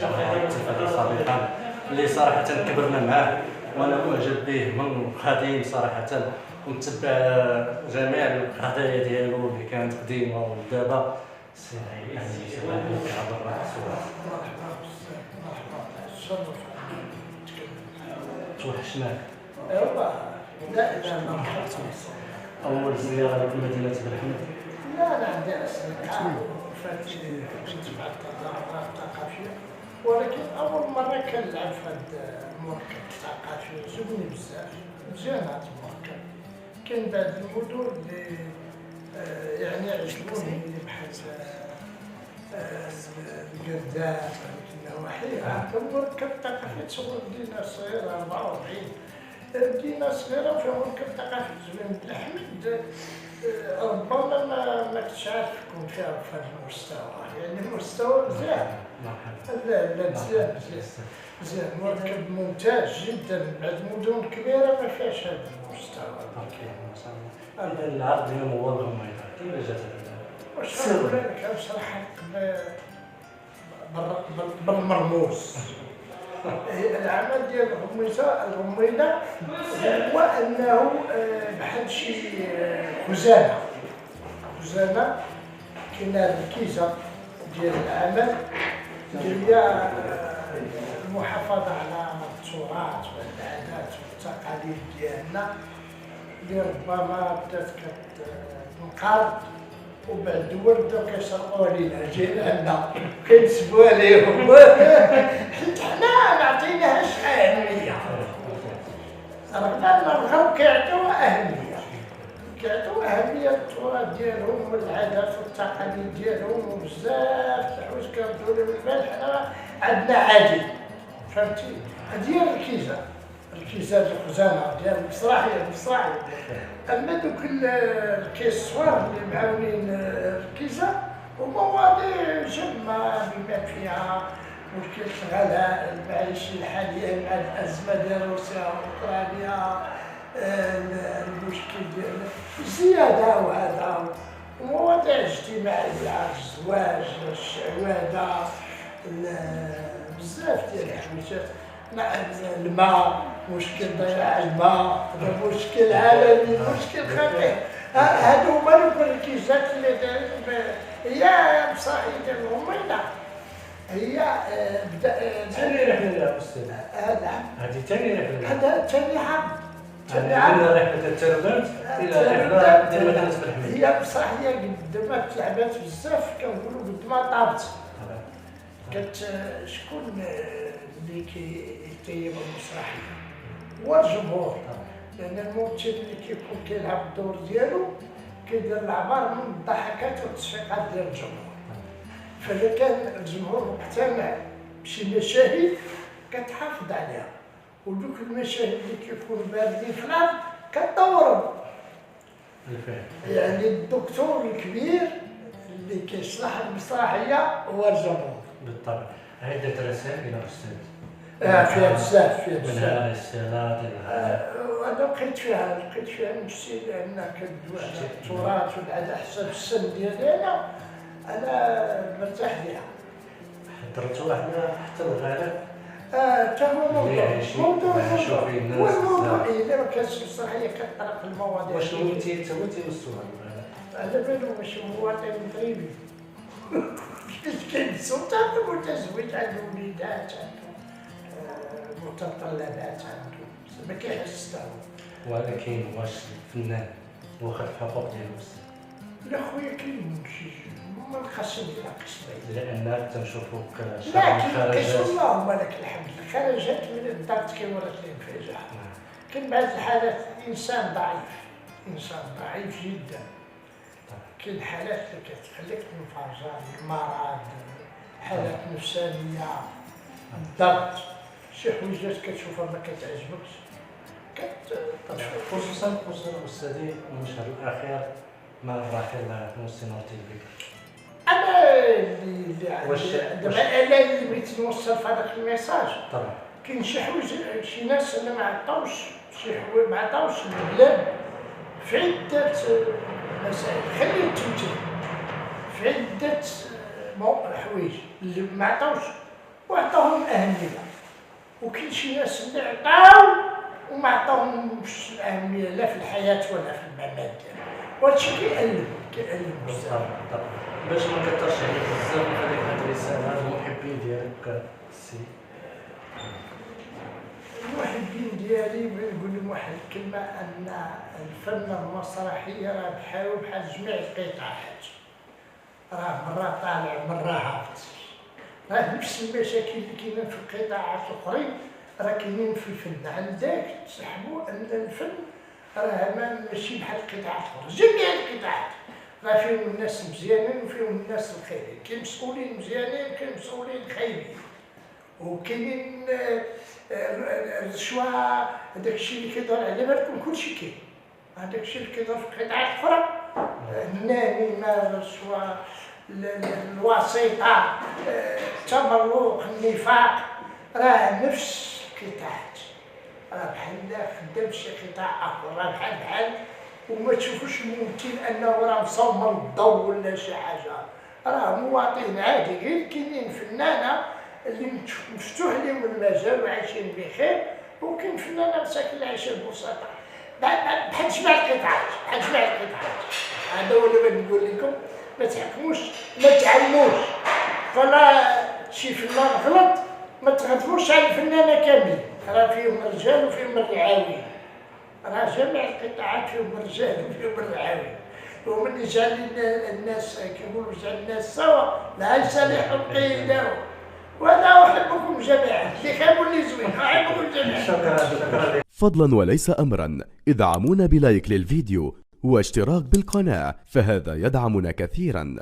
صراحة اتفاقية صديقا اللي صراحة كبرنا معاه وأنا معجب به من قديم صراحة، ونتبع جميع القضايا ديالو اللي كانت قديمة ودابا يعني كيعبر الرأس. توحشناك. ايوا لا أول زيارة لك لمدينة بالحمد؟ لا انا عندي اصدقاء فاتي كنت مع التظاهرات الثقافيه، ولكن اول مره كنلعب في هذا المركب الثقافي عجبني بزاف، مزيان هذا المركب. كاين بعض المدن اللي يعني عجبوني اللي بحال القرداس النواحي. هذا المركب الثقافي تصور مدينه صغيره 44 مدينه صغيره فيها مركب ثقافي زوين. بالحمد ربما ما كنتش عارف تكون فيها في هذا المستوى، يعني المستوى مزيان. لا لا مزيان مزيان مركب ممتاز جدا. بعد مدن كبيره ما فيهاش هذا المستوى. ما شاء الله. إذا العرض ديال موظف كيفاش جات واش نقول لك بصراحه بالمرموز. العمل ديال الغميضه هو انه بحال شي خزانه كاينه الكيزه ديال العمل هي المحافظه على التراث والعادات والتقاليد ديالنا اللي ربما بدات كتنقرض، وبعد الدول بداو كيسرقوها لينا جيراننا كينسبوها ليهم. حنا ما عطيناهاش اهميه، رغم ان بغاو كيعطيوها اهميه للتراث ديالهم والعادات والتقاليد ديالهم، وبزاف د الحوايج كيردوا لهم البال حنا عندنا عادي. فهمتي؟ هذه هي الكيزه الخزانه ديال المسرحيه. اما دوك الكيسوار اللي معاونين الكيزه ومواضيع جمة بما فيها مشكل الغلاء المعيشي الحالي مع الازمه ديال روسيا واوكرانيا، المشكل ديال الزياده وهذا، ومواضيع اجتماعيه، الزواج، الشعوذه، بزاف ديال الحويجات. الماء، مشكل ضياع الماء، هذا مشكل عالمي، مشكل خطير. هادو هما الكيزات اللي دايرين هي بصحيح ديال الغميضه. هي ثاني رحلة يا أستاذ. هذه ثاني رحلة. هذا ثاني عام. من رحلة التربات إلى رحلة ديال مدينة بالحمد. هي بصح هي قد ما تلعبات بزاف كنقولوا قد ما طابت. شكون اللي كيطيب المسرحيه؟ هو الجمهور، لان الممثل اللي كيكون كيلعب الدور ديالو كيدير العبار من الضحكات والتصفيقات ديال الجمهور. فاذا كان الجمهور مقتنع بشي مشاهد كتحافظ عليها، ودوك المشاهد اللي كيكونوا باردين في الارض كتطورهم. يعني الدكتور الكبير اللي كيشرح المسرحيه هو الجمهور. بالطبع. عدة رسائل إلى أستاذ. فيها بزاف منها رسالة أنا لقيت فيها نفسي، لأن كندوي على التراث وعلى حسب السن ديالي أنا مرتاح ليها. حضرت واحدة حتى الغالب. حتى هو موضوع والموضوع إلا ما كانش المسرحية كتطرق المواضيع. واش نويتي تمسوها؟ على بالو ماشي مواطن مغربي. كاين سلطان متزوج عنده وليدات، عنده متطلبات، عنده ما كيحس حتى هو. ولكن واش الفنان واخد الحقوق ديالو؟ لا خويا كاين شي ما نلقاش نتناقش به، لأن تنشوفوك لا كيشوف اللهم لك الحمد. الخرجات من الضغط كيورث الانفجار. كاين بعض الحالات انسان ضعيف جدا. كاين حالات اللي كتخليك تنفجر، المرض، حالات نفسانيه، الضغط، شي حويجات كتشوفها ما كتعجبكش خصوصا أستاذي المشهد الأخير مع الراحل الممثل نورتي البكر. انا اللي بغيت نوصل في هذاك الميساج طبعا كاين شي حوايج، شي ناس اللي ما عطاوش شي حوايج، ما عطاوش البلاد في عده مسائل. خلي التمثيل في عده حوايج اللي ما عطاوش وعطاهم اهميه، وكاين شي ناس اللي عطاو وما عطاهمش الاهميه لا في الحياه ولا في الممات ديالهم، وهادشي كيألم بزاف. باش ما كترش عليك بزاف نخليك هاد الرساله للمحبين ديالك السي. المحبين ديالي بغيت نقول لهم واحد الكلمه، ان الفن المسرحي راه بحال جميع القطاعات، راه مرة طالع مرة هابط، راه نفس المشاكل اللي كاينين في القطاعات الاخرين راه كاينين في الفن. عندك تسحبوا ان الفن راه ماشي بحال القطاعات الاخرى، جميع القطاعات راه فيهم الناس مزيانين وفيهم الناس الخايبين، كاين مسؤولين مزيانين وكاين مسؤولين خايبين، وكاينين الرشوه، هذاك الشيء اللي كيدور على بالكم كلشي كاين، هذاك الشيء اللي كيدور في القطاعات الاخرى، النميمه، الرشوه، الوسيطه، التمرق، النفاق، راه نفس القطاعات، راه بحال خدام في شي قطاع اخر، راه بحال وما تشوفوش الممثل انه راه مصمم الضوء ولا شي حاجه، راه مواطن عادي، غير كاينين فنانه اللي مفتوح لهم المجال وعايشين بخير، وكاين فنانه مساكن عايشه ببساطه، بحال جميع القطاعات، بحال جميع القطاعات. هذا هو اللي بغيت نقول لكم، ما تحكموش، ما تعلموش، فلا شي فنان غلط ما تغضبوش على الفنانه كاملين، راه فيهم الرجال وفيهم الرعاوي، راه جميع القطاعات فيهم الرجال وفيهم الرعاوي، ومن يجعل الناس كيقولوا جعل الناس سوا لا يصلح القيد، وهذا احبكم جميعا، اللي خايب واللي زوين احبكم جميعا. شكرا. فضلا وليس أمرا ادعمونا بلايك للفيديو واشتراك بالقناة، فهذا يدعمنا كثيرا.